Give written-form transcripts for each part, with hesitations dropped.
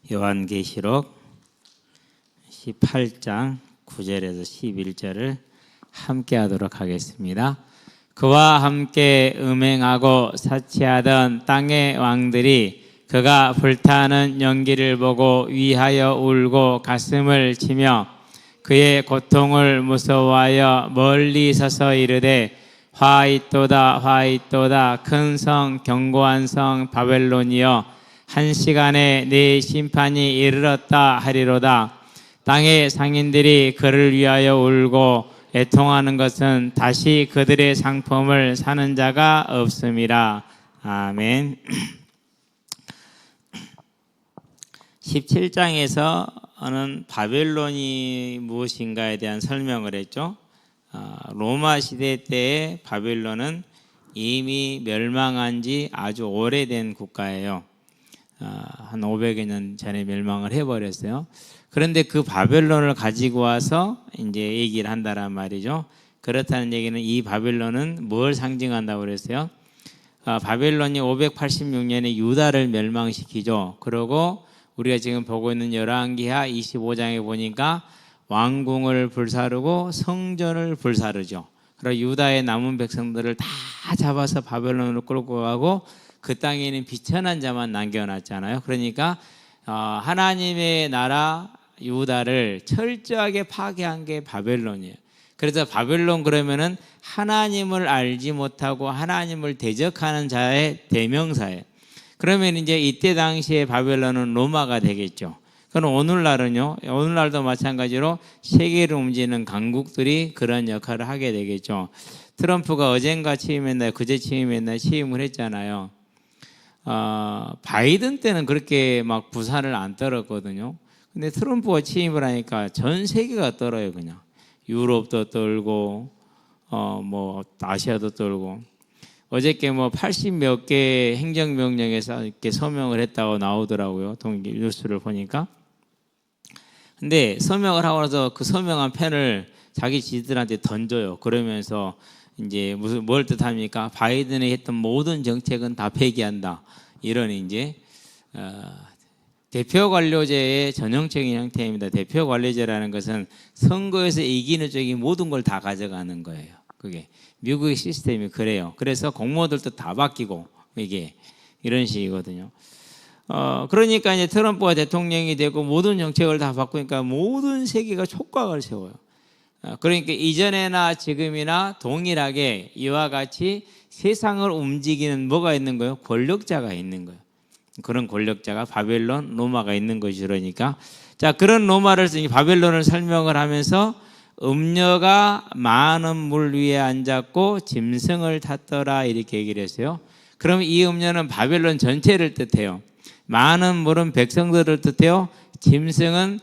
요한계시록 18장 9절에서 11절을 함께 하도록 하겠습니다. 그와 함께 음행하고 사치하던 땅의 왕들이 그가 불타는 연기를 보고 위하여 울고 가슴을 치며 그의 고통을 무서워하여 멀리 서서 이르되 화있도다 화있도다 큰 성 견고한 성 바벨론이여 한 시간에 네 심판이 이르렀다 하리로다. 땅의 상인들이 그를 위하여 울고 애통하는 것은 다시 그들의 상품을 사는 자가 없음이라. 아멘. 17장에서는 바벨론이 무엇인가에 대한 설명을 했죠. 로마 시대 때의 바벨론은 이미 멸망한 지 아주 오래된 국가예요. 한 500여 년 전에 멸망을 해버렸어요. 그런데 그 바벨론을 가지고 와서 이제 얘기를 한다란 말이죠. 그렇다는 얘기는 이 바벨론은 뭘 상징한다고 그랬어요? 바벨론이 586년에 유다를 멸망시키죠. 그리고 우리가 지금 보고 있는 열왕기하 25장에 보니까 왕궁을 불사르고 성전을 불사르죠. 그리고 유다의 남은 백성들을 다 잡아서 바벨론으로 끌고 가고 그 땅에 있는 비천한 자만 남겨놨잖아요. 그러니까 하나님의 나라 유다를 철저하게 파괴한 게 바벨론이에요. 그래서 바벨론 그러면은 하나님을 알지 못하고 하나님을 대적하는 자의 대명사예요. 그러면 이제 이때 당시에 바벨론은 로마가 되겠죠. 그럼 오늘날은요, 오늘날도 마찬가지로 세계를 움직이는 강국들이 그런 역할을 하게 되겠죠. 트럼프가 어젠가 취임했나요? 그제 취임했나요? 취임을 했잖아요. 바이든 때는 그렇게 막 부산을 안 떨었거든요. 근데 트럼프가 취임을 하니까 전 세계가 떨어요, 그냥. 유럽도 떨고, 뭐, 아시아도 떨고. 어저께 뭐 80몇 개 행정명령에서 이렇게 서명을 했다고 나오더라고요. 뉴스를 보니까. 근데 서명을 하고 나서 그 서명한 펜을 자기 지들한테 던져요. 그러면서 이제 무슨 뭘 뜻합니까? 바이든이 했던 모든 정책은 다 폐기한다. 이런 이제 대표 관료제의 전형적인 형태입니다. 대표 관료제라는 것은 선거에서 이기는 쪽이 모든 걸 다 가져가는 거예요. 그게 미국의 시스템이 그래요. 그래서 공무원들도 다 바뀌고 이게 이런 식이거든요. 그러니까 이제 트럼프가 대통령이 되고 모든 정책을 다 바꾸니까 모든 세계가 촉각을 세워요. 그러니까 이전에나 지금이나 동일하게 이와 같이 세상을 움직이는 뭐가 있는 거예요? 권력자가 있는 거예요. 그런 권력자가 바벨론, 로마가 있는 것이 그러니까. 자, 그런 로마를 바벨론을 설명을 하면서 음녀가 많은 물 위에 앉았고 짐승을 탔더라 이렇게 얘기를 했어요. 그럼 이 음녀는 바벨론 전체를 뜻해요. 많은 물은 백성들을 뜻해요. 짐승은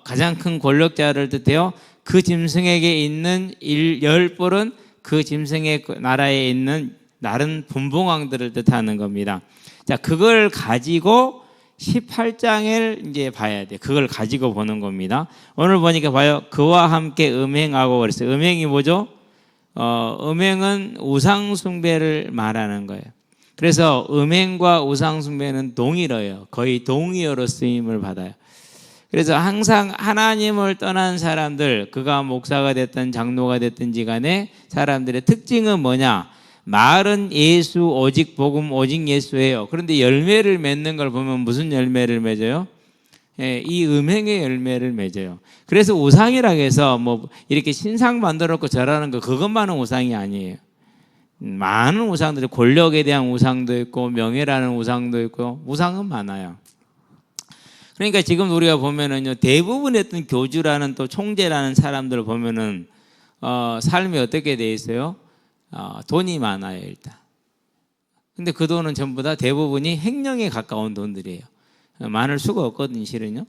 가장 큰 권력자를 뜻해요. 그 짐승에게 있는 10뿔은 그 짐승의 나라에 있는 다른 분봉왕들을 뜻하는 겁니다. 자, 그걸 가지고 18장을 이제 봐야 돼. 그걸 가지고 보는 겁니다. 오늘 보니까 봐요. 그와 함께 음행하고 그랬어요. 음행이 뭐죠? 음행은 우상숭배를 말하는 거예요. 그래서 음행과 우상숭배는 동일어요. 거의 동의어로 쓰임을 받아요. 그래서 항상 하나님을 떠난 사람들, 그가 목사가 됐든 장로가 됐든지 간에 사람들의 특징은 뭐냐? 말은 예수, 오직 복음, 오직 예수예요. 그런데 열매를 맺는 걸 보면 무슨 열매를 맺어요? 이 음행의 열매를 맺어요. 그래서 우상이라고 해서 뭐 이렇게 신상 만들어놓고 절하는 거 그것만은 우상이 아니에요. 많은 우상들이 권력에 대한 우상도 있고 명예라는 우상도 있고 우상은 많아요. 그러니까 지금 우리가 보면은요 대부분의 어떤 교주라는 또 총재라는 사람들을 보면은 삶이 어떻게 돼 있어요? 돈이 많아요 일단. 근데 그 돈은 전부 다 대부분이 횡령에 가까운 돈들이에요. 많을 수가 없거든요 실은요.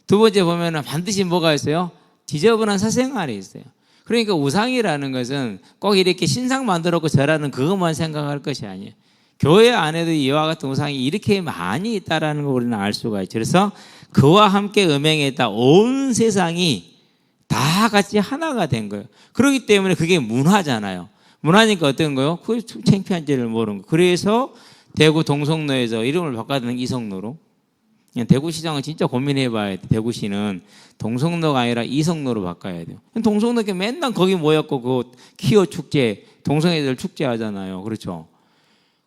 두 번째 보면은 반드시 뭐가 있어요? 지저분한 사생활이 있어요. 그러니까 우상이라는 것은 꼭 이렇게 신상 만들었고 절하는 그것만 생각할 것이 아니에요. 교회 안에도 이와 같은 우상이 이렇게 많이 있다는 걸 우리는 알 수가 있죠. 그래서 그와 함께 음행했다. 온 세상이 다 같이 하나가 된 거예요. 그렇기 때문에 그게 문화잖아요. 문화니까 어떤 거요? 그 창피한 줄을 모르는 거. 그래서 대구 동성로에서 이름을 바꿔드는 이성로로 대구시장은 진짜 고민해봐야 돼. 대구시는 동성로가 아니라 이성로로 바꿔야 돼요. 동성로가 맨날 거기 모였고 그 키어 축제, 동성애들 축제 하잖아요. 그렇죠?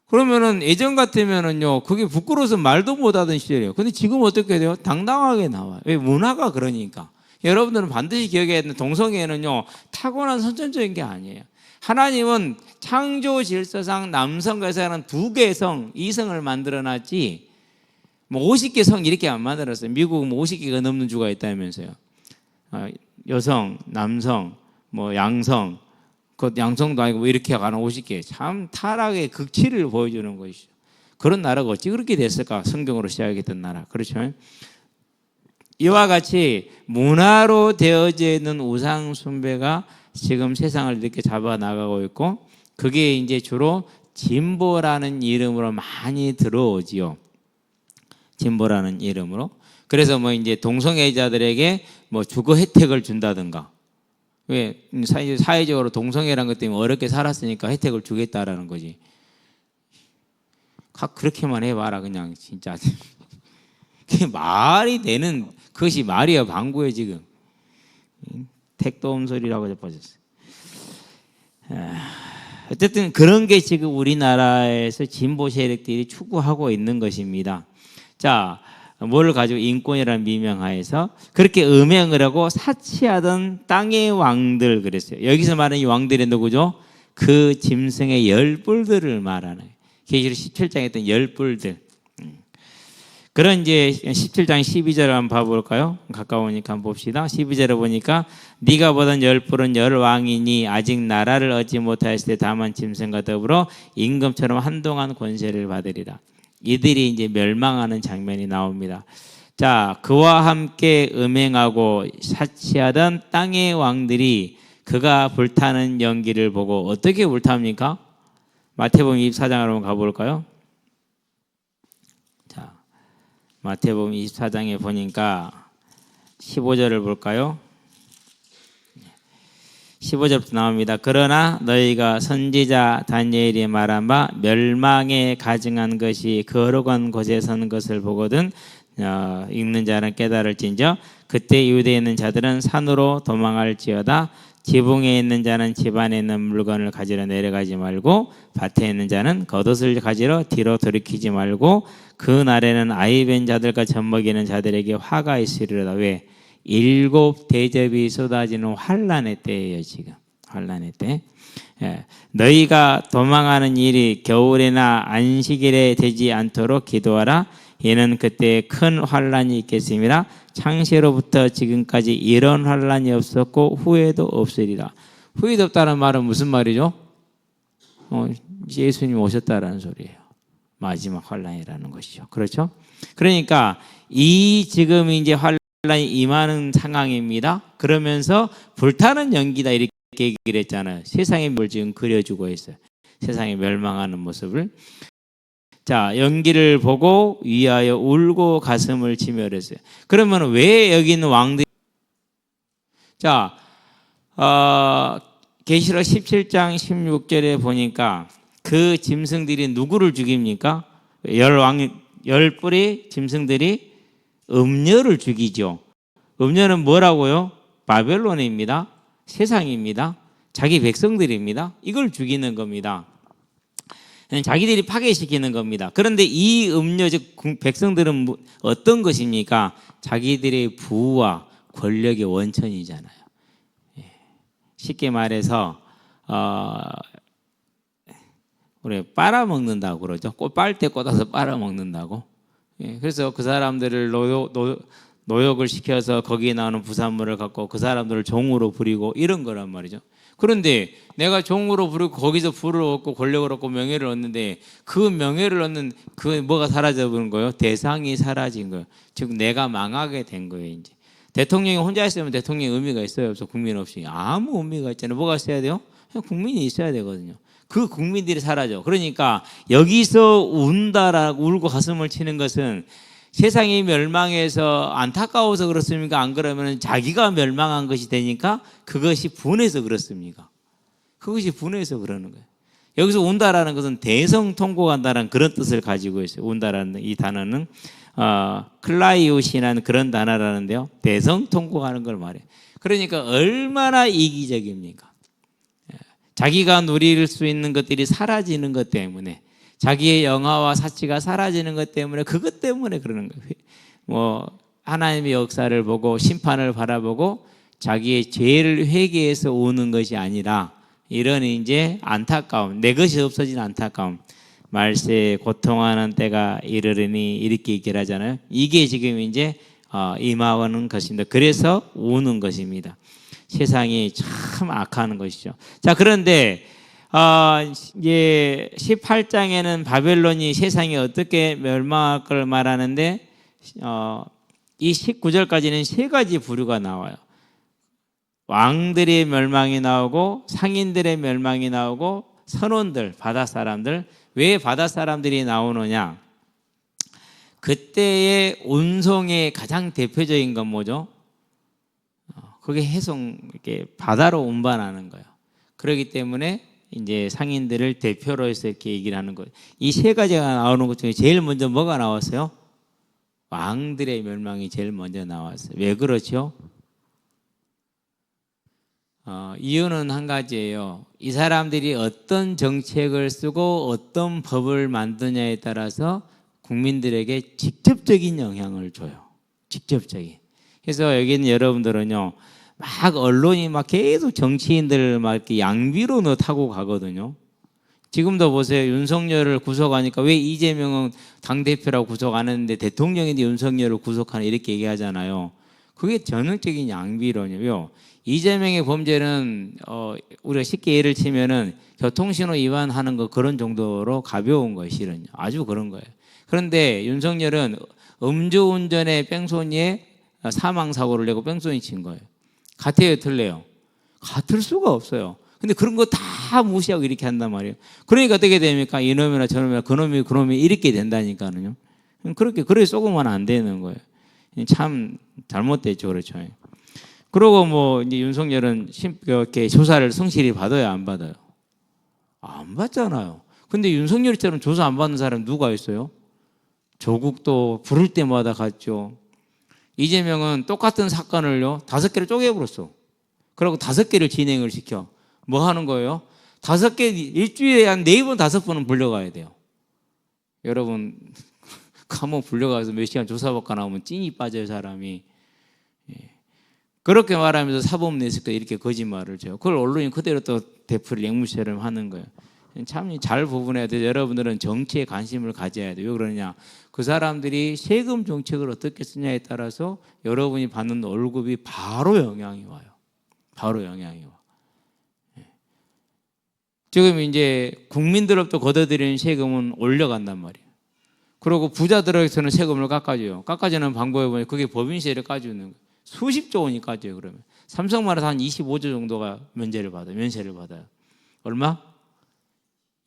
그러면은 예전 같으면은요, 그게 부끄러워서 말도 못하던 시절이에요. 근데 지금 어떻게 돼요? 당당하게 나와요. 왜? 문화가 그러니까. 여러분들은 반드시 기억해야 되는 동성애는요, 타고난 선천적인 게 아니에요. 하나님은 창조 질서상 남성과 여성은 두 개의 성, 이성을 만들어놨지, 뭐 50개 성 이렇게 안 만들었어요. 미국은 뭐 50개가 넘는 주가 있다면서요. 여성, 남성, 뭐 양성, 그 양성도 아니고 뭐 이렇게 가는 50개. 참 타락의 극치를 보여주는 것이죠. 그런 나라가 어찌 그렇게 됐을까? 성경으로 시작했던 나라. 그렇죠? 이와 같이 문화로 되어져 있는 우상 숭배가 지금 세상을 이렇게 잡아나가고 있고, 그게 이제 주로 진보라는 이름으로 많이 들어오지요. 진보라는 이름으로. 그래서 뭐 이제 동성애자들에게 뭐 주거 혜택을 준다든가. 왜? 사회적으로 동성애라는 것 때문에 어렵게 살았으니까 혜택을 주겠다라는 거지. 그렇게만 해봐라, 그냥 진짜. 그게 말이 되는 그것이 말이야, 방구에 지금. 택도 없는 소리라고 접어졌어요. 어쨌든 그런 게 지금 우리나라에서 진보 세력들이 추구하고 있는 것입니다. 자, 뭘 가지고 인권이라는 미명하에서 그렇게 음행을 하고 사치하던 땅의 왕들 그랬어요. 여기서 말하는 이 왕들이 누구죠? 그 짐승의 열뿔들을 말하는, 계시록 17장에 있던 열뿔들. 그런 이제 17장 12절을 한번 봐볼까요? 가까우니까 한번 봅시다. 12절에 보니까 네가 보던 열뿔은 열왕이니 아직 나라를 얻지 못하였을 때 다만 짐승과 더불어 임금처럼 한동안 권세를 받으리라. 이들이 이제 멸망하는 장면이 나옵니다. 자, 그와 함께 음행하고 사치하던 땅의 왕들이 그가 불타는 연기를 보고 어떻게 불탑니까? 마태복음 24장으로 한번 가볼까요? 자, 마태복음 24장에 보니까 15절을 볼까요? 15절부터 나옵니다. 그러나 너희가 선지자 다니엘이 말한 바 멸망에 가증한 것이 거룩한 곳에 선 것을 보거든 읽는 자는 깨달을진저 그때 유대에 있는 자들은 산으로 도망할지어다 지붕에 있는 자는 집 안에 있는 물건을 가지러 내려가지 말고 밭에 있는 자는 겉옷을 가지러 뒤로 돌이키지 말고 그 날에는 아이 뵌 자들과 젖먹이는 자들에게 화가 있으리로다. 왜? 7 대접이 쏟아지는 환난의 때예요. 지금 환난의 때. 너희가 도망하는 일이 겨울이나 안식일에 되지 않도록 기도하라. 이는 그때 큰 환난이 있겠습니다. 창세로부터 지금까지 이런 환난이 없었고 후에도 없으리라. 후에도 없다는 말은 무슨 말이죠? 예수님 오셨다라는 소리예요. 마지막 환난이라는 것이죠. 그렇죠? 그러니까 이 지금 이제 환난이 임하는 상황입니다. 그러면서 불타는 연기다 이렇게 얘기를 했잖아요. 세상의 뭘 지금 그려주고 있어요. 세상이 멸망하는 모습을. 자, 연기를 보고 위하여 울고 가슴을 치며 그랬어요. 그러면 왜 여기 있는 왕들이 자, 계시록 17장 16절에 보니까 그 짐승들이 누구를 죽입니까? 열뿔의 짐승들이 음녀를 죽이죠. 음녀는 뭐라고요? 바벨론입니다. 세상입니다. 자기 백성들입니다. 이걸 죽이는 겁니다. 자기들이 파괴시키는 겁니다. 그런데 이 음녀 즉 백성들은 어떤 것입니까? 자기들의 부와 권력의 원천이잖아요. 쉽게 말해서 우리 빨아먹는다고 그러죠. 빨대 꽂아서 빨아먹는다고. 그래서 그 사람들을 노역을 시켜서 거기에 나오는 부산물을 갖고 그 사람들을 종으로 부리고 이런 거란 말이죠. 그런데 내가 종으로 부리고 거기서 부를 얻고 권력을 얻고 명예를 얻는데 그 명예를 얻는 그 뭐가 사라져버린 거예요? 대상이 사라진 거예요. 즉 내가 망하게 된 거예요. 이제 대통령이 혼자 있으면 대통령의 의미가 있어요? 없어? 국민 없이 아무 의미가 있잖아요. 뭐가 있어야 돼요? 그냥 국민이 있어야 되거든요. 그 국민들이 사라져. 그러니까 여기서 운다라고 울고 가슴을 치는 것은 세상이 멸망해서 안타까워서 그렇습니까? 안 그러면 자기가 멸망한 것이 되니까 그것이 분해서 그렇습니까? 그것이 분해서 그러는 거예요. 여기서 운다라는 것은 대성통곡한다는 그런 뜻을 가지고 있어요. 운다라는 이 단어는 클라이오시라는 그런 단어라는데요. 대성통곡하는 걸 말해요. 그러니까 얼마나 이기적입니까? 자기가 누릴 수 있는 것들이 사라지는 것 때문에, 자기의 영화와 사치가 사라지는 것 때문에, 그것 때문에 그러는 거예요. 뭐 하나님의 역사를 보고 심판을 바라보고 자기의 죄를 회개해서 오는 것이 아니라 이런 이제 안타까움, 내 것이 없어진 안타까움, 말세에 고통하는 때가 이르르니 이렇게 얘기를 하잖아요. 이게 지금 이제 임하는 것입니다. 그래서 우는 것입니다. 세상이 참 악한 것이죠. 자, 그런데 이제 18장에는 바벨론이 세상이 어떻게 멸망할 걸 말하는데 이 19절까지는 세 가지 부류가 나와요. 왕들의 멸망이 나오고 상인들의 멸망이 나오고 선원들, 바다 사람들. 왜 바다 사람들이 나오느냐? 그때의 운송의 가장 대표적인 건 뭐죠? 그게 해송, 이렇게 바다로 운반하는 거예요. 그렇기 때문에 이제 상인들을 대표로 해서 이렇게 얘기를 하는 거예요. 이 세 가지가 나오는 것 중에 제일 먼저 뭐가 나왔어요? 왕들의 멸망이 제일 먼저 나왔어요. 왜 그렇죠? 이유는 한 가지예요. 이 사람들이 어떤 정책을 쓰고 어떤 법을 만드냐에 따라서 국민들에게 직접적인 영향을 줘요. 직접적인. 그래서 여기 있는 여러분들은요, 막 언론이 막 계속 정치인들 막 이렇게 양비로 타고 가거든요. 지금도 보세요. 윤석열을 구속하니까 왜 이재명은 당대표라고 구속 안 했는데 대통령인데 윤석열을 구속하나 이렇게 얘기하잖아요. 그게 전형적인 양비론이에요. 이재명의 범죄는 우리가 쉽게 예를 치면은 교통신호 위반하는 거 그런 정도로 가벼운 거예요. 실은 아주 그런 거예요. 그런데 윤석열은 음주운전에 뺑소니에 사망사고를 내고 뺑소니 친 거예요. 같아요, 틀려요? 같을 수가 없어요. 근데 그런 거 다 무시하고 이렇게 한단 말이에요. 그러니까 어떻게 됩니까? 이놈이나 저놈이나 그놈이 이렇게 된다니까요. 그렇게 쏘고만 안 되는 거예요. 참 잘못됐죠, 그렇죠. 그리고 뭐 이제 윤석열은 이렇게 조사를 성실히 받아요, 안 받아요? 안 받잖아요. 근데 윤석열처럼 조사 안 받는 사람 누가 있어요? 조국도 부를 때마다 갔죠. 이재명은 똑같은 사건을요 5개를 쪼개버렸어. 그리고 5개를 진행을 시켜. 뭐 하는 거예요? 5개 일주일에 한 4번 5번은 불려가야 돼요. 여러분 감옥 불려가서 몇 시간 조사받고 나오면 찐이 빠져요, 사람이. 그렇게 말하면서 사법 내세가 이렇게 거짓말을 줘요. 그걸 언론이 그대로 또 대표를 앵무새처럼 하는 거예요. 참 잘 구분해야 돼요. 여러분들은 정치에 관심을 가져야 돼요. 왜 그러냐? 그 사람들이 세금 정책을 어떻게 쓰냐에 따라서 여러분이 받는 월급이 바로 영향이 와요. 바로 영향이 와. 지금 이제 국민들로부터 걷어들이는 세금은 올려간단 말이에요. 그리고 부자들에게서는 세금을 깎아줘요. 깎아주는 방법이 뭐냐? 그게 법인세를 까주는 거예요. 수십조 원이 까줘요. 그러면 삼성만해서 한 25조 정도가 면세를 받아요. 얼마?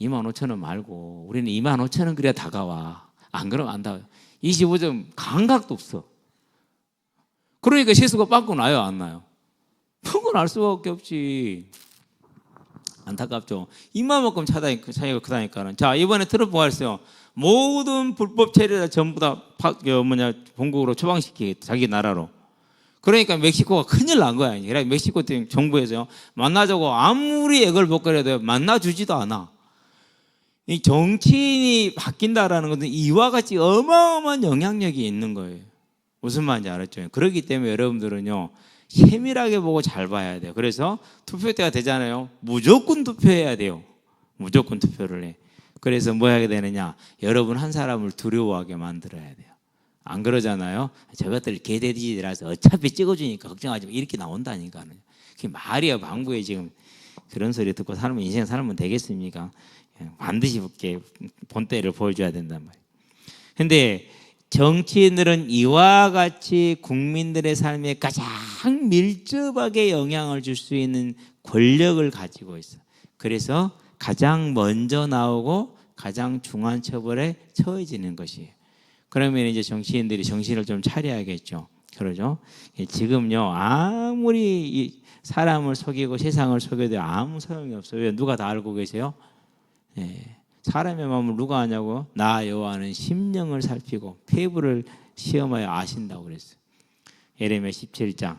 25,000원 말고 우리는 25,000원 그래야 다가와. 안 그러면 안 다가요. 25조 감각도 없어. 그러니까 세수가 빵꾸 나요, 안 나요? 빵꾸 날 수밖에 없지. 안타깝죠. 입만큼 차이가 크다니까는. 자, 이번에 트럼프가 했어요. 모든 불법 체류자 전부 다 본국으로 처방시키겠다. 자기 나라로. 그러니까 멕시코가 큰일 난 거야. 그래 멕시코 정부에서요. 만나자고 아무리 액을 벗겨내도 만나주지도 않아. 이 정치인이 바뀐다라는 것은 이와 같이 어마어마한 영향력이 있는 거예요. 무슨 말인지 알았죠? 그렇기 때문에 여러분들은요. 세밀하게 보고 잘 봐야 돼요. 그래서 투표 때가 되잖아요. 무조건 투표해야 돼요. 무조건 투표를 해. 그래서 뭐 하게 되느냐? 여러분 한 사람을 두려워하게 만들어야 돼요. 안 그러잖아요. 저것들 개돼지라서 어차피 찍어주니까 걱정하지 마. 이렇게 나온다니까요. 그게 말이야. 방구에 지금 그런 소리 듣고 살면 인생 살면 되겠습니까? 반드시 본때를 보여줘야 된단 말이에요. 근데 정치인들은 이와 같이 국민들의 삶에 가장 밀접하게 영향을 줄 수 있는 권력을 가지고 있어요. 그래서 가장 먼저 나오고 가장 중한 처벌에 처해지는 것이에요. 그러면 이제 정치인들이 정신을 좀 차려야겠죠. 그러죠? 지금요, 아무리 사람을 속이고 세상을 속여도 아무 소용이 없어요. 왜? 누가 다 알고 계세요? 예. 사람의 마음을 누가 아냐고? 나 여호와는 심령을 살피고 폐부를 시험하여 아신다고 그랬어요. 예레미야 17장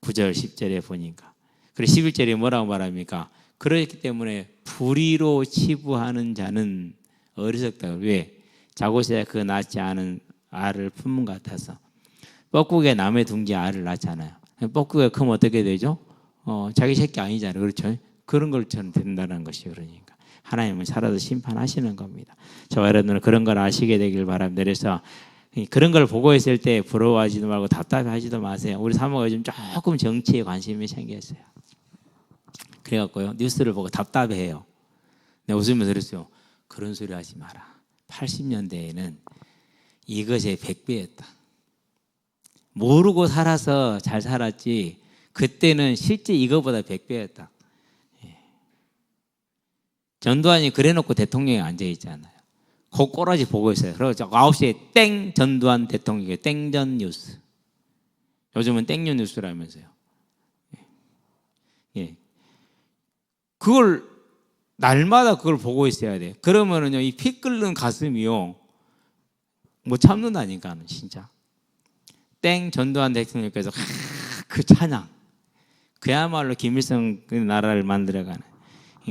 9절 10절에 보니까. 그리고 11절에 뭐라고 말합니까? 그렇기 때문에 불의로 치부하는 자는 어리석다. 왜? 자고서야 그 낳지 않은 알을 품은 것 같아서. 뻐꾸기가 남의 둥지 알을 낳잖아요. 뻐꾸기가 크면 어떻게 되죠? 자기 새끼 아니잖아요. 그렇죠? 그런 걸처럼 된다는 것이 그러니까. 하나님은 살아서 심판하시는 겁니다. 저와 여러분은 그런 걸 아시게 되길 바랍니다. 그래서 그런 걸 보고 있을 때 부러워하지도 말고 답답해하지도 마세요. 우리 사모가 요즘 조금 정치에 관심이 생겼어요. 그래갖고요 뉴스를 보고 답답해해요. 내가 웃으면서 그랬어요. 그런 소리 하지 마라. 80년대에는 이것의 100배였다. 모르고 살아서 잘 살았지 그때는 실제 이거보다 100배였다. 전두환이 그래놓고 대통령에 앉아있잖아요. 그 꼬라지 보고 있어요. 그리고 9시에 땡 전두환 대통령이 땡전 뉴스. 요즘은 땡전 뉴스라면서요. 예. 그걸 날마다 그걸 보고 있어야 돼. 그러면은요 이 피 끓는 가슴이요 못 참는다니까는 진짜. 땡 전두환 대통령께서 그 찬양 그야말로 김일성 나라를 만들어가는.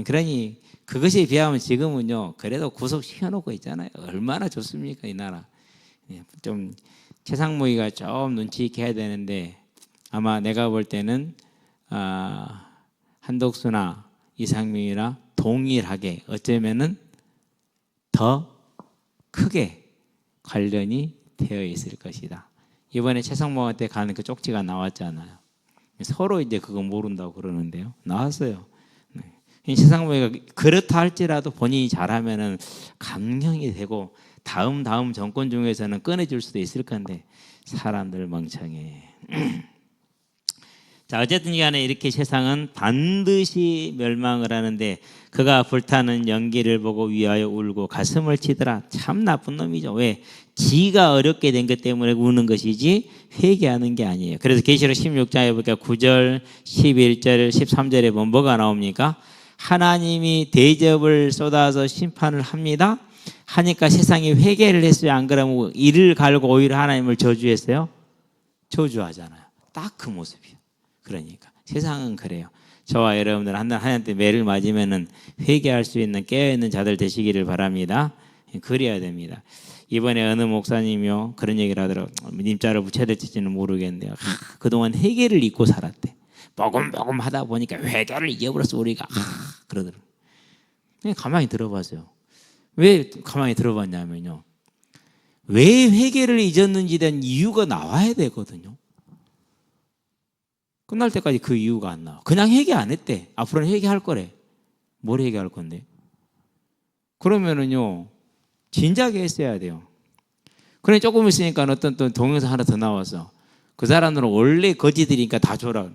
그러니 그것에 비하면 지금은요 그래도 구속시켜놓고 있잖아요. 얼마나 좋습니까 이 나라. 좀 최상무이가 좀 눈치 있게 해야 되는데 아마 내가 볼 때는 한독수나 이상민이나 동일하게 어쩌면은 더 크게 관련이 되어 있을 것이다. 이번에 최상무한테 가는 그 쪽지가 나왔잖아요. 서로 이제 그거 모른다고 그러는데요. 나왔어요. 최상무가 그렇다 할지라도 본인이 잘하면은 감명이 되고 다음 정권 중에서는 꺼내줄 수도 있을 건데 사람들 멍청해. 자 어쨌든 간에 이렇게 세상은 반드시 멸망을 하는데 그가 불타는 연기를 보고 위하여 울고 가슴을 치더라. 참 나쁜 놈이죠. 왜? 지가 어렵게 된 것 때문에 우는 것이지 회개하는 게 아니에요. 그래서 계시록 16장에 보니까 9절, 11절, 13절에 보면 뭐가 나옵니까? 하나님이 대접을 쏟아서 심판을 합니다. 하니까 세상이 회개를 했어요. 안 그러면 이를 갈고 오히려 하나님을 저주했어요. 저주하잖아요. 딱 그 모습이에요. 그러니까 세상은 그래요. 저와 여러분들 하나님한테 매를 맞으면은 회개할 수 있는 깨어있는 자들 되시기를 바랍니다. 그래야 됩니다. 이번에 어느 목사님이요 그런 얘기를 하더라고요. 님자를 붙여야 될지는 모르겠는데요. 그동안 회개를 잊고 살았대. 뽀금뽀금 하다 보니까 회개를 잊어버렸어 우리가. 그러더라고요. 그냥 가만히 들어봤어요. 왜 가만히 들어봤냐면요. 왜 회개를 잊었는지에 대한 이유가 나와야 되거든요. 끝날 때까지 그 이유가 안 나와. 그냥 회개 안 했대. 앞으로는 회개할 거래. 뭘 회개할 건데? 그러면은요 진작에 했어야 돼요. 그래 조금 있으니까 어떤 또 동영상 하나 더 나와서 그 사람들은 원래 거지들이니까 다 줘라.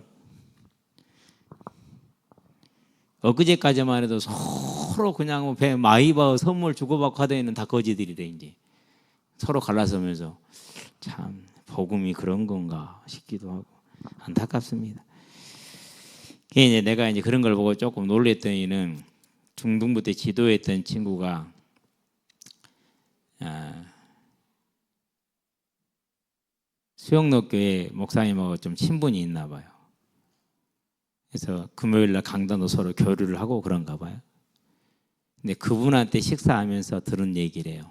엊그제까지만 해도 서로 그냥 배 마이바우 선물 주고받고 하다 있는 다 거지들이래 이제. 서로 갈라서면서 참 복음이 그런 건가 싶기도 하고 안타깝습니다. 이제 내가 이제 그런 걸 보고 조금 놀랬더니는 중등부 때 지도했던 친구가 수영록교회 목사님하고 좀 친분이 있나 봐요. 그래서 금요일날 강단도 서로 교류를 하고 그런가 봐요. 근데 그분한테 식사하면서 들은 얘기래요.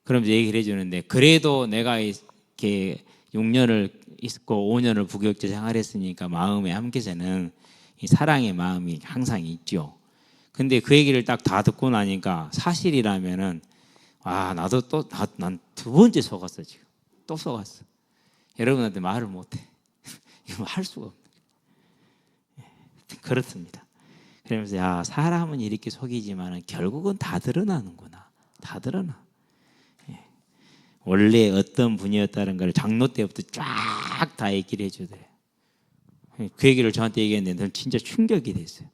그러면서 얘기를 해주는데 그래도 내가 이렇게 6년을 있고 5년을 부교육자 생활했으니까 마음에 한켠에는 이 사랑의 마음이 항상 있죠. 근데 그 얘기를 딱 다 듣고 나니까 사실이라면은 나도 또 난 두 번째 속았어 지금. 또 속았어. 여러분한테 말을 못해. 이거 할 수가 없네. 그렇습니다. 그러면서 사람은 이렇게 속이지만 결국은 다 드러나는구나. 다 드러나. 원래 어떤 분이었다는 걸 장로 때부터 쫙 다 얘기를 해주더래요. 그 얘기를 저한테 얘기했는데 진짜 충격이 됐어요.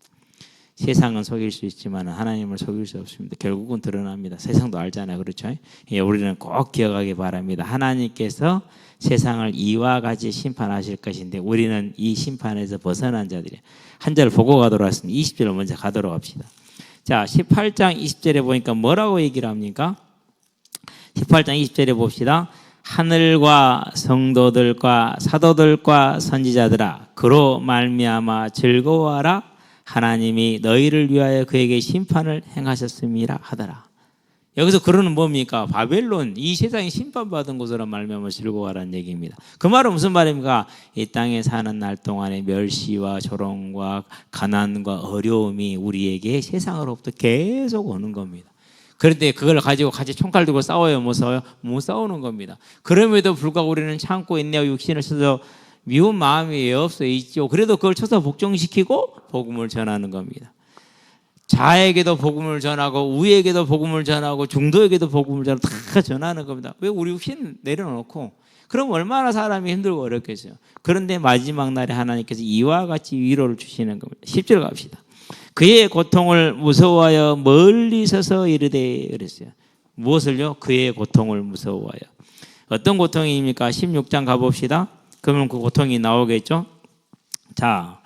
세상은 속일 수 있지만 하나님을 속일 수 없습니다. 결국은 드러납니다. 세상도 알잖아요. 그렇죠? 우리는 꼭 기억하기 바랍니다. 하나님께서 세상을 이와 같이 심판하실 것인데 우리는 이 심판에서 벗어난 자들이에요. 한 절 보고 가도록 하겠습니다. 20절 먼저 가도록 합시다. 자, 18장 20절에 보니까 뭐라고 얘기를 합니까? 18장 20절에 봅시다. 하늘과 성도들과 사도들과 선지자들아 그로 말미암아 즐거워하라. 하나님이 너희를 위하여 그에게 심판을 행하셨음이라 하더라. 여기서 그러는 뭡니까? 바벨론, 이 세상이 심판받은 곳으로 말미암아 즐거워하라는 얘기입니다. 그 말은 무슨 말입니까? 이 땅에 사는 날 동안에 멸시와 조롱과 가난과 어려움이 우리에게 세상으로부터 계속 오는 겁니다. 그런데 그걸 가지고 같이 총칼 들고 싸워요? 못 싸워요? 못 싸우는 겁니다. 그럼에도 불구하고 우리는 참고 인내하고 육신을 써서 미운 마음이 왜 없어 있죠. 그래도 그걸 쳐서 복종시키고 복음을 전하는 겁니다. 자에게도 복음을 전하고 우에게도 복음을 전하고 중도에게도 복음을 전하고 다 전하는 겁니다. 왜 우리 육신 내려놓고 그럼 얼마나 사람이 힘들고 어렵겠어요. 그런데 마지막 날에 하나님께서 이와 같이 위로를 주시는 겁니다. 10절 갑시다. 그의 고통을 무서워하여 멀리 서서 이르되 그랬어요. 무엇을요? 그의 고통을 무서워하여. 어떤 고통입니까? 16장 가봅시다. 그러면 그 고통이 나오겠죠. 자,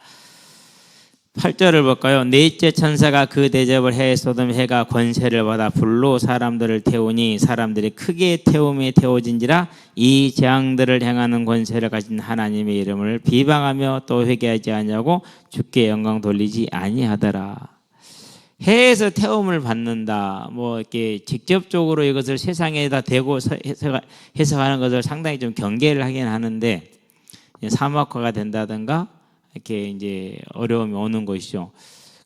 8절을 볼까요? 넷째 천사가 그 대접을 해 소돔 해가 권세를 받아 불로 사람들을 태우니 사람들이 크게 태움에 태워진지라 이 재앙들을 행하는 권세를 가진 하나님의 이름을 비방하며 또 회개하지 아니하고 주께 영광 돌리지 아니하더라. 해에서 태움을 받는다. 뭐 이렇게 직접적으로 이것을 세상에다 대고 해석하는 것을 상당히 좀 경계를 하긴 하는데 사막화가 된다든가 이렇게 이제 어려움이 오는 것이죠.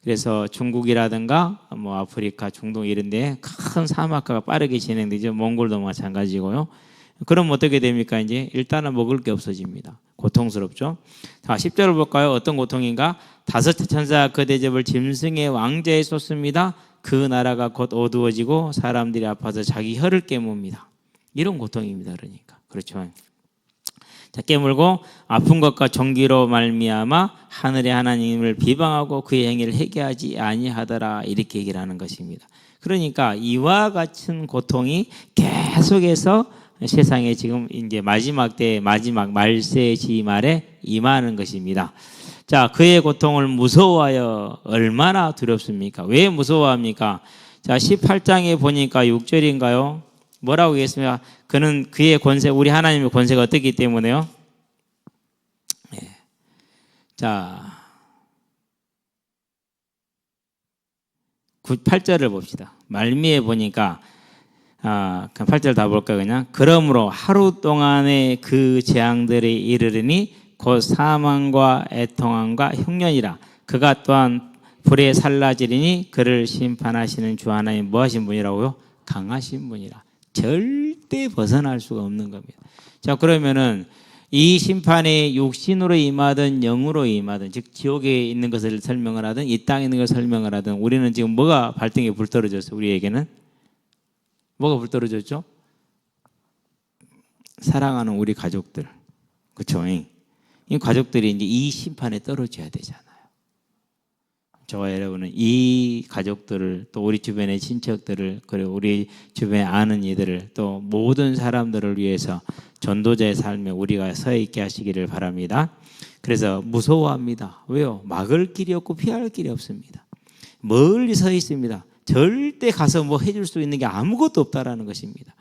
그래서 중국이라든가 뭐 아프리카, 중동 이런데 큰 사막화가 빠르게 진행되죠. 몽골도 마찬가지고요. 그럼 어떻게 됩니까? 이제 일단은 먹을 게 없어집니다. 고통스럽죠. 자, 10절을 볼까요? 어떤 고통인가? 다섯째 천사가 그 대접을 짐승의 왕자에 쏟습니다. 그 나라가 곧 어두워지고 사람들이 아파서 자기 혀를 깨뭅니다. 이런 고통입니다. 그러니까 그렇죠. 자, 깨물고 아픈 것과 종기로 말미암아 하늘의 하나님을 비방하고 그의 행위를 회개하지 아니하더라. 이렇게 얘기를 하는 것입니다. 그러니까 이와 같은 고통이 계속해서 세상에 지금 이제 마지막 때 마지막 말세지 말에 임하는 것입니다. 자, 그의 고통을 무서워하여 얼마나 두렵습니까? 왜 무서워합니까? 자, 18장에 보니까 6절인가요? 뭐라고 얘기했습니까? 그는 그의 권세, 우리 하나님의 권세가 어떻기 때문에요? 네. 자, 8절을 봅시다. 말미에 보니까 8절 다 볼까요? 그냥 그러므로 하루 동안의 그 재앙들이 이르르니 곧 사망과 애통함과 흉년이라. 그가 또한 불에 살라지리니 그를 심판하시는 주 하나님 뭐하신 분이라고요? 강하신 분이라. 절대 벗어날 수가 없는 겁니다. 자, 그러면은 이 심판이 육신으로 임하든 영으로 임하든, 즉 지옥에 있는 것을 설명을 하든 이 땅에 있는 것을 설명을 하든 우리는 지금 뭐가 발등에 불 떨어졌어요? 우리에게는 뭐가 불 떨어졌죠? 사랑하는 우리 가족들, 그렇죠? 이 가족들이 이제 이 심판에 떨어져야 되잖아요. 저와 여러분은 이 가족들을, 또 우리 주변의 친척들을, 그리고 우리 주변에 아는 이들을, 또 모든 사람들을 위해서 전도자의 삶에 우리가 서 있게 하시기를 바랍니다. 그래서 무서워합니다. 왜요? 막을 길이 없고 피할 길이 없습니다. 멀리 서 있습니다. 절대 가서 뭐 해줄 수 있는 게 아무것도 없다라는 것입니다.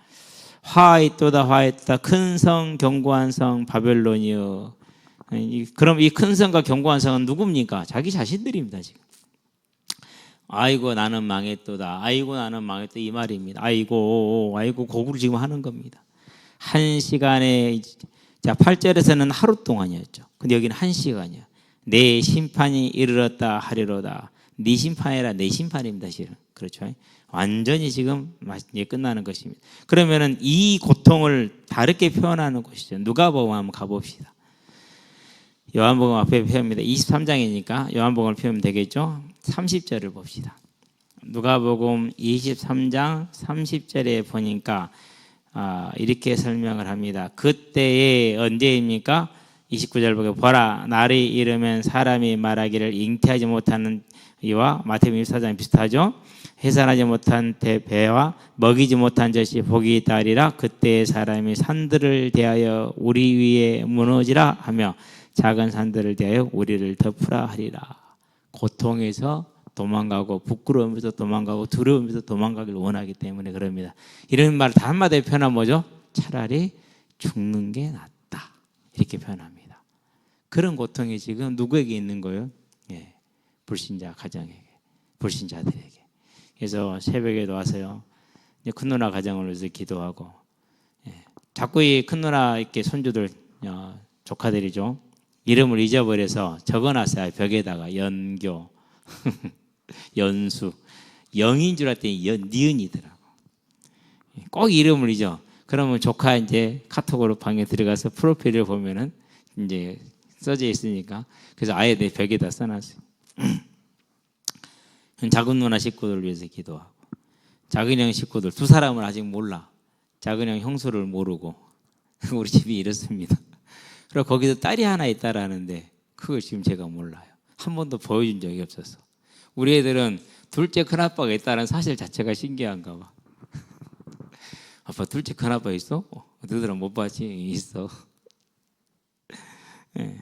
화있도다 화있도다 큰 성 견고한 성 바벨론이여. 그럼 이 큰 성과 견고한 성은 누굽니까? 자기 자신들입니다. 지금. 아이고 나는 망했도다. 아이고 나는 망했다. 이 말입니다. 아이고 고구를 지금 하는 겁니다. 한 시간에, 자 8절에서는 하루 동안이었죠. 근데 여기는 한 시간이야. 내 심판이 이르렀다 하리로다. 네 심판이라 내 심판입니다. 실은. 그렇죠. 완전히 지금 이제 끝나는 것입니다. 그러면은 이 고통을 다르게 표현하는 것이죠. 누가복음 한번 가봅시다. 요한복음 앞에 표현입니다. 23장이니까 요한복음을 표현하면 되겠죠. 30절을 봅시다. 누가복음 23장 30절에 보니까 이렇게 설명을 합니다. 그때에 언제입니까? 29절 보게 보라 날이 이르면 사람이 말하기를 잉태하지 못하는 이와 마태복음 24장 비슷하죠. 해산하지 못한 배와 먹이지 못한 젖이 복이 있다리라. 그때 사람이 산들을 대하여 우리 위에 무너지라 하며 작은 산들을 대하여 우리를 덮으라 하리라. 고통에서 도망가고 부끄러우면서 도망가고 두려우면서 도망가길 원하기 때문에 그럽니다. 이런 말 다 한마디에 표현하면 뭐죠? 차라리 죽는 게 낫다 이렇게 표현합니다. 그런 고통이 지금 누구에게 있는 거예요? 예, 불신자 가정에게, 불신자들에게. 그래서 새벽에도 와서요, 큰 누나 가정을 위해서 기도하고, 예, 자꾸 이 큰 누나 이렇게 손주들 조카들이죠, 이름을 잊어버려서 적어놨어요. 벽에다가 연교, 연수, 영인 줄 알았더니 니은이더라고. 꼭 이름을 잊어. 그러면 조카 이제 카톡으로 방에 들어가서 프로필을 보면은 이제 써져 있으니까, 그래서 아예 내 벽에다 써놨어요. 작은 누나 식구들 위해서 기도하고, 작은 형 식구들 두 사람을 아직 몰라. 작은 형 형수를 모르고 우리 집이 이렇습니다. 그리고 거기서 딸이 하나 있다라는데 그걸 지금 제가 몰라요. 한 번도 보여준 적이 없어서. 우리 애들은 둘째 큰아빠가 있다는 사실 자체가 신기한가 봐. 아빠 둘째 큰아빠 있어? 너희들은 못 봤지? 있어. 네.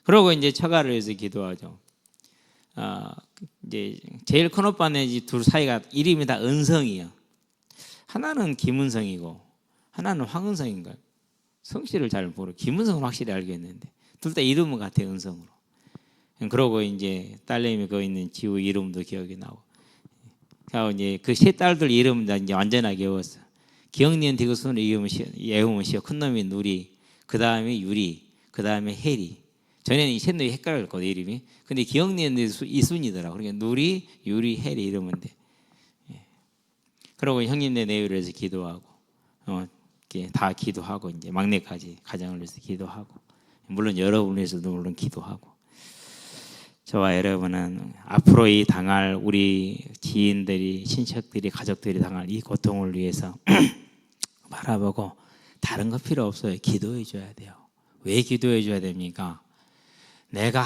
그러고 이제 처가를 위해서 기도하죠. 이제 제일 큰 오빠는 이제 둘 사이가 이름이 다 은성이야. 하나는 김은성이고 하나는 황은성인가요? 성씨를 잘 모르고 김은성은 확실히 알겠는데 둘 다 이름은 같아, 은성으로. 그러고 이제 딸내미 거기 있는 지우 이름도 기억이 나고. 그리고 이제 그 세 딸들 이름 이제 완전하게 외웠어. 기억니은 디귿순 이름은 예음은 시어. 큰 놈이 누리, 그 다음에 유리, 그 다음에 혜리. 전에는 이 셋 놈이 헷갈렸거든 이름이. 근데 기억니은 이순이더라고. 그러니까 누리, 유리, 혜리 이러면 돼. 그러고 형님네 내외를 해서 기도하고, 다 기도하고, 이제 막내까지 가정을 위해서 기도하고, 물론 여러분을 위해서도 물론 기도하고. 저와 여러분은 앞으로 이 당할 우리 지인들이, 친척들이, 가족들이 당할 이 고통을 위해서 바라보고, 다른 거 필요 없어요. 기도해 줘야 돼요. 왜 기도해 줘야 됩니까? 내가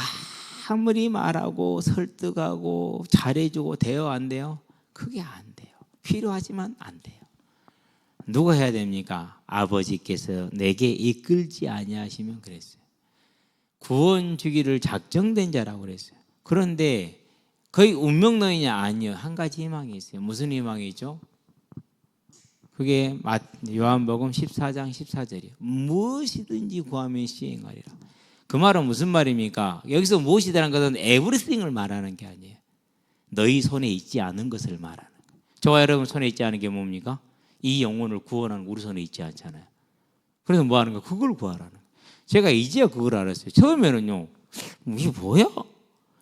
아무리 말하고 설득하고 잘해주고 대여 안 돼요? 그게 안 돼요. 필요하지만 안 돼요. 누가 해야 됩니까? 아버지께서 내게 이끌지 아니하시면 그랬어요. 구원 주기를 작정된 자라고 그랬어요. 그런데 거의 운명론이냐? 아니요. 한 가지 희망이 있어요. 무슨 희망이 있죠? 그게 요한복음 14장 14절이에요. 무엇이든지 구하면 시행하리라. 그 말은 무슨 말입니까? 여기서 무엇이라는 것은 에브리띵을 말하는 게 아니에요. 너희 손에 있지 않은 것을 말하는 거예요. 저와 여러분 손에 있지 않은 게 뭡니까? 이 영혼을 구원하는 우리 손에 있지 않잖아요. 그래서 뭐 하는 거예요? 그걸 구하라는 거예요. 제가 이제야 그걸 알았어요. 처음에는요, 이게 뭐야?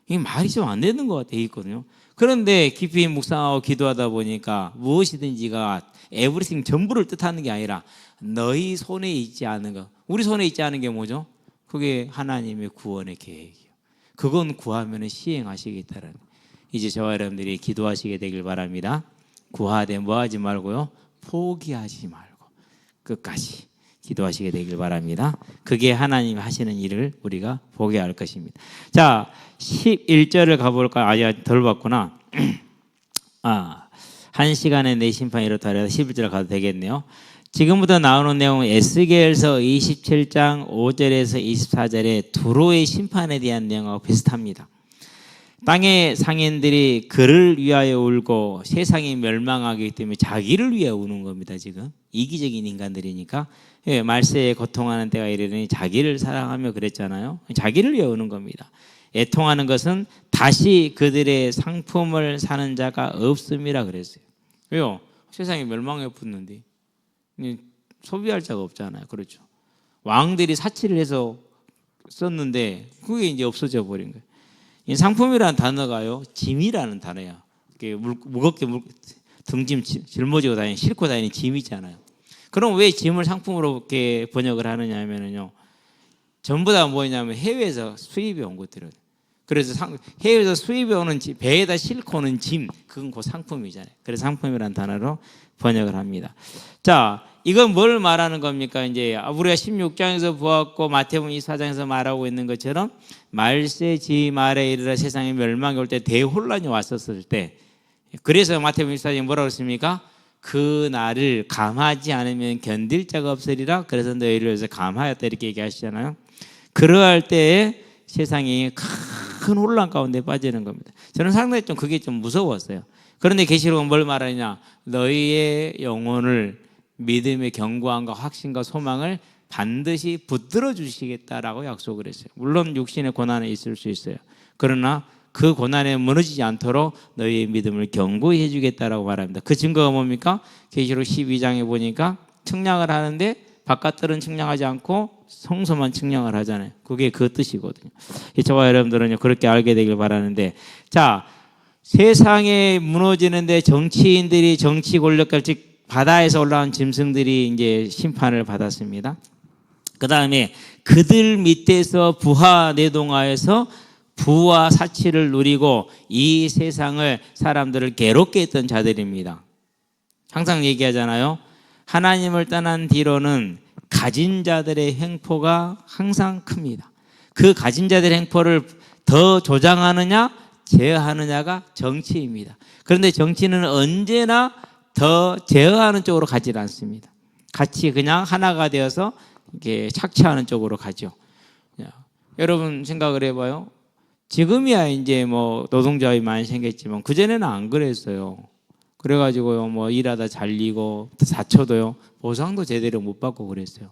이게 말이 좀 안 되는 것 같아 있거든요. 그런데 깊이 묵상하고 기도하다 보니까 무엇이든지가 에브리띵 전부를 뜻하는 게 아니라 너희 손에 있지 않은 것. 우리 손에 있지 않은 게 뭐죠? 그게 하나님의 구원의 계획이에요. 그건 구하면 시행하시겠다는. 이제 저와 여러분들이 기도하시게 되길 바랍니다. 구하되 뭐하지 말고요, 포기하지 말고 끝까지 기도하시게 되길 바랍니다. 그게 하나님이 하시는 일을 우리가 보게 할 것입니다. 자, 11절을 가볼까요? 아직 덜 봤구나. 한 시간에 내 심판이 이렇다 해서 11절 가도 되겠네요. 지금부터 나오는 내용은 에스겔서 27장 5절에서 24절의 두로의 심판에 대한 내용하고 비슷합니다. 땅의 상인들이 그를 위하여 울고 세상이 멸망하기 때문에 자기를 위해 우는 겁니다. 지금 이기적인 인간들이니까. 말세에 고통하는 때가 이르니 자기를 사랑하며 그랬잖아요. 자기를 위해 우는 겁니다. 애통하는 것은 다시 그들의 상품을 사는 자가 없음이라 그랬어요. 왜요? 세상이 멸망해 붙는데 소비할 자가 없잖아요. 그렇죠. 왕들이 사치를 해서 썼는데 그게 이제 없어져 버린 거예요. 이 상품이라는 단어가요, 짐이라는 단어야. 무겁게 등짐 짊어지고 다니는, 싣고 다니는 짐 있잖아요. 그럼 왜 짐을 상품으로 이렇게 번역을 하느냐 하면요, 전부 다 뭐냐면 해외에서 수입해 온 것들은. 그래서 해외에서 수입해 오는 배에다 싣고 오는 짐, 그건 그 상품이잖아요. 그래서 상품이라는 단어로 번역을 합니다. 자, 이건 뭘 말하는 겁니까? 이제 우리가 16장에서 보았고 마태복음 24장에서 말하고 있는 것처럼 말세 지 말에 이르러 세상에 멸망이 올 때 대혼란이 왔었을 때, 그래서 마태복음 24장에 뭐라고 했습니까? 그 날을 감하지 않으면 견딜 자가 없으리라. 그래서 너희를 위해서 감하였다 이렇게 얘기하시잖아요. 그러할 때에 세상이 큰 혼란 가운데 빠지는 겁니다. 저는 상당히 좀 그게 좀 무서웠어요. 그런데 계시록은 뭘 말하느냐? 너희의 영혼을 믿음의 견고함과 확신과 소망을 반드시 붙들어 주시겠다라고 약속을 했어요. 물론 육신의 고난이 있을 수 있어요. 그러나 그 고난에 무너지지 않도록 너희의 믿음을 견고히 해주겠다라고 말합니다. 그 증거가 뭡니까? 계시록 12장에 보니까 측량을 하는데 바깥들은 측량하지 않고 성소만 측량을 하잖아요. 그게 그 뜻이거든요. 저와 여러분들은 그렇게 알게 되길 바라는데, 자, 세상에 무너지는데 정치인들이, 정치 권력가, 즉 바다에서 올라온 짐승들이 이제 심판을 받았습니다. 그 다음에 그들 밑에서 부하 내동하에서 부와 사치를 누리고 이 세상을, 사람들을 괴롭게 했던 자들입니다. 항상 얘기하잖아요. 하나님을 떠난 뒤로는 가진 자들의 횡포가 항상 큽니다. 그 가진 자들의 횡포를 더 조장하느냐 제어하느냐가 정치입니다. 그런데 정치는 언제나 더 제어하는 쪽으로 가지 않습니다. 같이 그냥 하나가 되어서 이렇게 착취하는 쪽으로 가죠. 여러분 생각을 해봐요. 지금이야 이제 뭐 노동자업이 많이 생겼지만 그전에는 안 그랬어요. 그래가지고요, 뭐 일하다 잘리고 다쳐도요, 보상도 제대로 못 받고 그랬어요.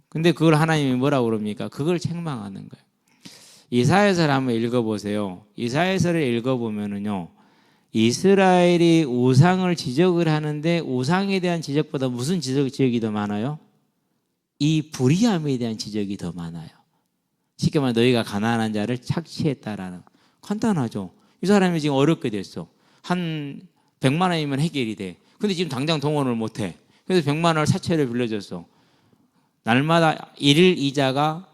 근데 그걸 하나님이 뭐라고 그럽니까? 그걸 책망하는 거예요. 이사야서를 한번 읽어보세요. 이사야서를 읽어보면은요, 이스라엘이 우상을 지적을 하는데 우상에 대한 지적보다 무슨 지적이 더 많아요? 이 불의함에 대한 지적이 더 많아요. 쉽게 말해 너희가 가난한 자를 착취했다라는. 간단하죠. 이 사람이 지금 어렵게 됐어. 한 100만 원이면 해결이 돼. 근데 지금 당장 동원을 못 해. 그래서 100만 원을 사채를 빌려줬어. 날마다 일일 이자가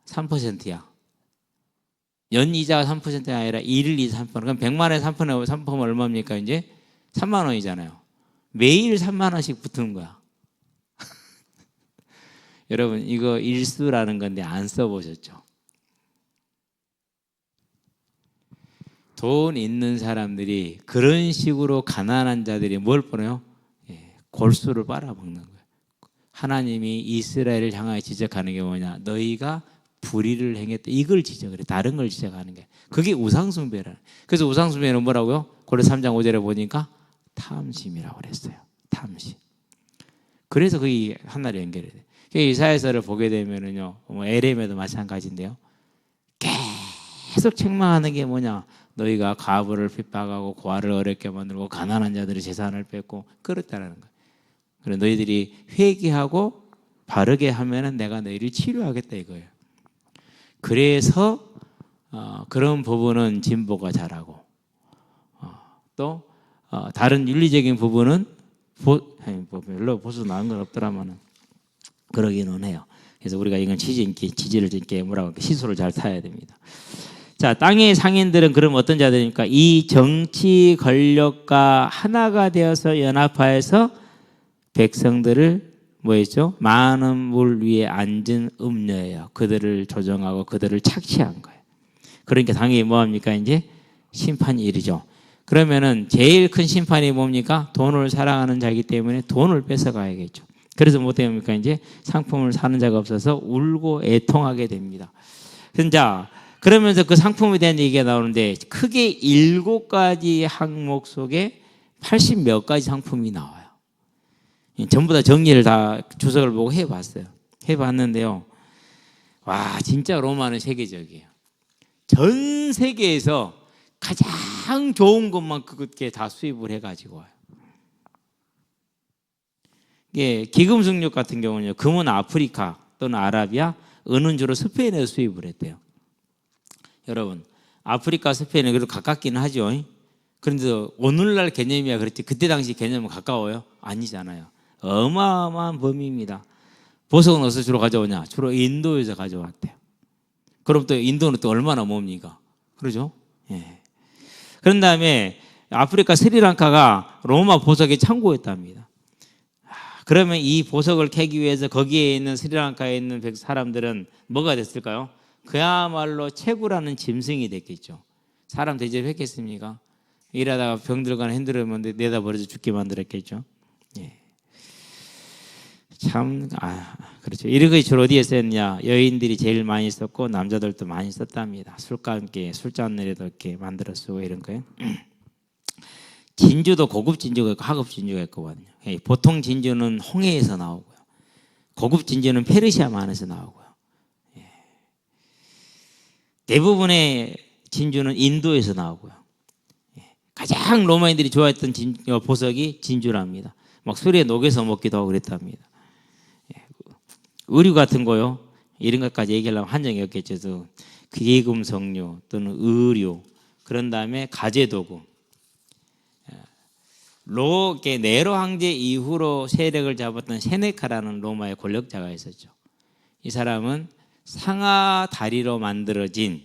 3%야. 연 이자가 3%가 아니라 일일 이자 3%. 그럼 100만 원에 3%면 얼마입니까? 이제 3만 원이잖아요. 매일 3만 원씩 붙는 거야. 여러분 이거 일수라는 건데 안 써보셨죠? 돈 있는 사람들이 그런 식으로 가난한 자들이 뭘 보내요? 골수를 빨아먹는 거예요. 하나님이 이스라엘을 향하여 지적하는 게 뭐냐? 너희가 불의를 행했다. 이걸 지적을 해. 다른 걸 지적하는 게. 그게 우상숭배라는. 그래서 우상숭배는 뭐라고요? 고려 3장 5절에 보니까 탐심이라고 그랬어요. 탐심. 그래서 그게 하나로 연결이 돼. 이사야서를 보게 되면은요, 뭐 에렘에도 마찬가지인데요. 계속 책망하는 게 뭐냐? 너희가 과부를 핍박하고 고아를 어렵게 만들고 가난한 자들의 재산을 뺏고 그렇다라는 거예요. 그래 너희들이 회개하고 바르게 하면은 내가 너희를 치료하겠다 이거예요. 그래서 그런 부분은 진보가 잘하고 또 다른 윤리적인 부분은 별로 보수 나은 건 없더라마는 그러기는 해요. 그래서 우리가 이건 지지를 있게 뭐라고 시소를 잘 타야 됩니다. 자, 땅의 상인들은 그럼 어떤 자들입니까? 이 정치 권력과 하나가 되어서 연합하여서 백성들을 뭐였죠? 많은 물 위에 앉은 음녀예요. 그들을 조정하고 그들을 착취한 거예요. 그러니까 당연히 뭐합니까? 이제 심판이 이르죠. 그러면은 제일 큰 심판이 뭡니까? 돈을 사랑하는 자이기 때문에 돈을 뺏어가야겠죠. 그래서 뭐 됩니까? 이제 상품을 사는 자가 없어서 울고 애통하게 됩니다. 자, 그러면서 그 상품에 대한 얘기가 나오는데 크게 7가지 항목 속에 80 몇 가지 상품이 나와요. 전부 다 정리를 다 주석을 보고 해봤어요. 해봤는데요. 와, 진짜 로마는 세계적이에요. 전 세계에서 가장 좋은 것만 그렇게 다 수입을 해가지고 와요. 예, 기금속육 같은 경우는요, 금은 아프리카 또는 아라비아, 은은 주로 스페인에서 수입을 했대요. 여러분, 아프리카, 스페인은 그래도 가깝기는 하죠. 그런데 오늘날 개념이야 그렇지 그때 당시 개념은 가까워요? 아니잖아요. 어마어마한 범위입니다. 보석은 어디서 주로 가져오냐? 주로 인도에서 가져왔대요. 그럼 또 인도는 또 얼마나 뭡니까? 그러죠? 예. 그런 다음에 아프리카 스리랑카가 로마 보석의 창고였답니다. 그러면 이 보석을 캐기 위해서 거기에 있는 스리랑카에 있는 사람들은 뭐가 됐을까요? 그야말로 채굴하는 짐승이 됐겠죠. 사람 대접했겠습니까? 일하다가 병들거나 힘들면 내다 버려서 죽게 만들었겠죠. 예. 참, 그렇죠. 이런 것이 주로 어디에 쓰였냐? 여인들이 제일 많이 썼고 남자들도 많이 썼답니다. 술과 함께 술잔에도 이렇게 만들어 쓰고 이런 거예요. 진주도 고급 진주가 있고 하급 진주가 있거든요. 보통 진주는 홍해에서 나오고요. 고급 진주는 페르시아만에서 나오고요. 대부분의 진주는 인도에서 나오고요. 가장 로마인들이 좋아했던 보석이 진주랍니다. 막 술에 녹여서 먹기도 하고 그랬답니다. 의류 같은 거요. 이런 것까지 얘기하려면 한정이 없겠죠. 귀금속류 또는 의류, 그런 다음에 가재도구. 네로 황제 이후로 세력을 잡았던 세네카라는 로마의 권력자가 있었죠. 이 사람은 상아 다리로 만들어진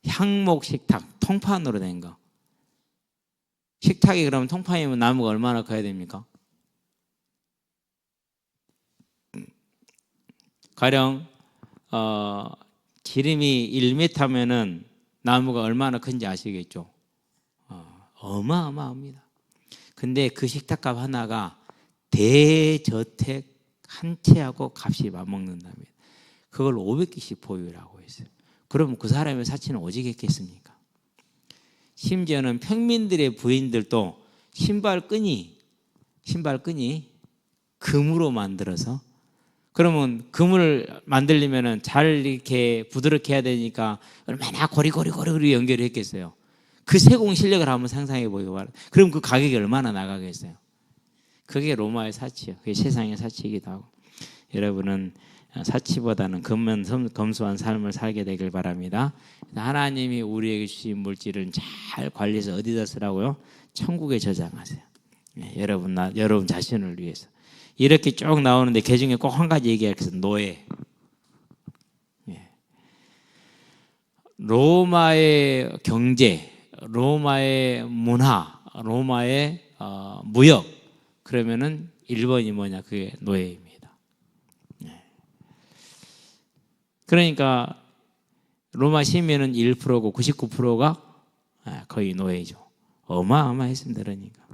향목 식탁, 통판으로 된 거. 식탁이 그러면 통판이면 나무가 얼마나 커야 됩니까? 가령 지름이 1m면은 나무가 얼마나 큰지 아시겠죠? 어마어마합니다. 근데 그 식탁값 하나가 대저택 한 채하고 값이 맞먹는답니다. 그걸 500개씩 보유라고 했어요. 그럼 그 사람의 사치는 오지겠겠습니까? 심지어는 평민들의 부인들도 신발끈이 금으로 만들어서, 그러면 금을 만들려면 잘 이렇게 부드럽게 해야 되니까 얼마나 고리고리 연결했겠어요. 그 세공 실력을 한번 상상해 보기 바랍니다. 그럼 그 가격이 얼마나 나가겠어요? 그게 로마의 사치예요. 그게 세상의 사치이기도 하고. 여러분은 사치보다는 검소한 삶을 살게 되길 바랍니다. 하나님이 우리에게 주신 물질을 잘 관리해서 어디다 쓰라고요? 천국에 저장하세요. 여러분 자신을 위해서. 이렇게 쭉 나오는데 그 중에 꼭 한 가지 얘기하겠습니다. 노예. 로마의 경제, 로마의 문화, 로마의 무역, 그러면은 1번이 뭐냐? 그게 노예입니다. 그러니까 로마 시민은 1%고 99%가 거의 노예죠. 어마어마했습니다. 그러니까.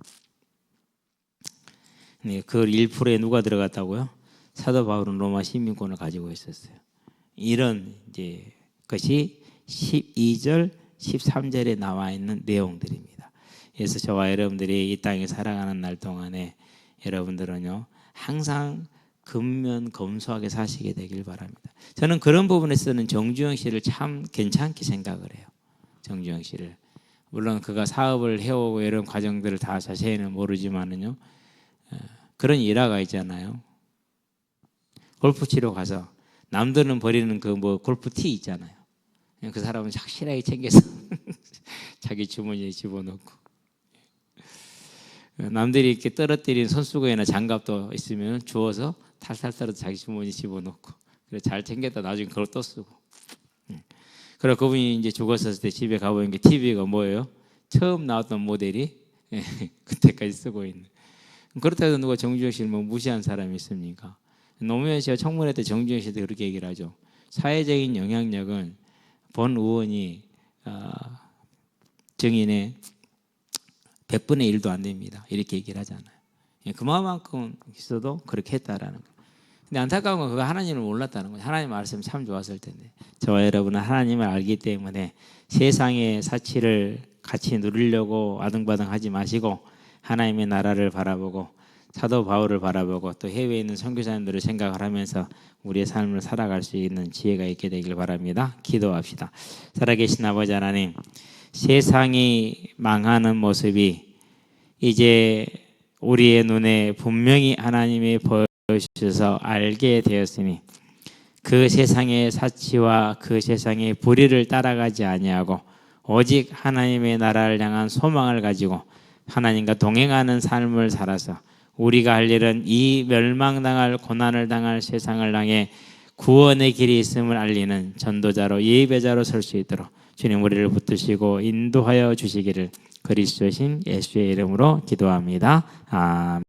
그 1%에 누가 들어갔다고요? 사도 바울은 로마 시민권을 가지고 있었어요. 이런 이제 것이 12절, 13절에 나와 있는 내용들입니다. 그래서 저와 여러분들이 이 땅에 살아가는 날 동안에 여러분들은요 항상 근면검소하게 사시게 되길 바랍니다. 저는 그런 부분에서는 정주영 씨를 참 괜찮게 생각을 해요. 정주영 씨를. 물론 그가 사업을 해오고 이런 과정들을 다 자세히는 모르지만은요, 그런 일화가 있잖아요. 골프 치러 가서 남들은 버리는 그 골프티 있잖아요. 그 사람은 확실하게 챙겨서 자기 주머니에 집어넣고, 남들이 이렇게 떨어뜨린 손수건이나 장갑도 있으면 주워서 탈탈 털어서 자기 주머니에 집어넣고, 그래서 잘 챙겼다 나중에 그걸 또 쓰고. 그리고 그분이 이제 죽었을 때 집에 가보니까 TV가 뭐예요? 처음 나왔던 모델이 그때까지 쓰고 있는. 그렇다 해도 누가 정주영 씨를 뭐 무시한 사람이 있습니까? 노무현 씨가 청문회 때 정주영 씨도 그렇게 얘기를 하죠. 사회적인 영향력은 본 의원이 정인의 100분의 1도 안 됩니다. 이렇게 얘기를 하잖아요. 그만큼 있어도 그렇게 했다라는 거예요. 근데 안타까운 건 그거 하나님을 몰랐다는 거예요. 하나님 말씀 참 좋았을 텐데. 저와 여러분은 하나님을 알기 때문에 세상의 사치를 같이 누리려고 아등바등 하지 마시고 하나님의 나라를 바라보고 사도 바울을 바라보고 또 해외에 있는 선교사님들을 생각을 하면서 우리의 삶을 살아갈 수 있는 지혜가 있게 되길 바랍니다. 기도합시다. 살아계신 아버지 하나님, 세상이 망하는 모습이 이제 우리의 눈에 분명히 하나님이 보여주셔서 알게 되었으니 그 세상의 사치와 그 세상의 불의를 따라가지 아니하고 오직 하나님의 나라를 향한 소망을 가지고 하나님과 동행하는 삶을 살아서 우리가 할 일은 이 멸망당할 고난을 당할 세상을 향해 구원의 길이 있음을 알리는 전도자로 예배자로 설 수 있도록 주님 우리를 붙드시고 인도하여 주시기를 그리스도신 예수의 이름으로 기도합니다. 아멘.